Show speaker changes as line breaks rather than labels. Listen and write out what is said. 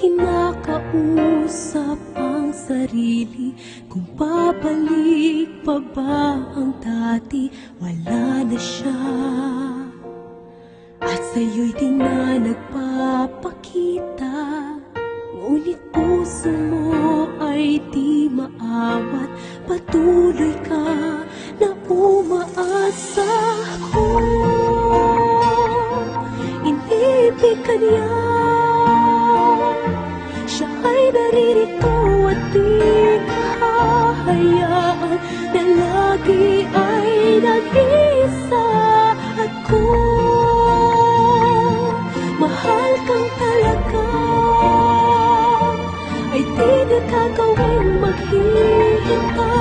kinakausap ang sarili kung babalik pa ba ang dati. Wala na siya, at sa'yo'y di na nagpapakita. Ngunit puso mo ay di maawat, patuloy ka na umaasa. Kung inibig ka niya, siya ay naririto at di hahayaan na lagi ay nag-isa. At kung mahal kang talaga, ay di na gagawin maghihintay.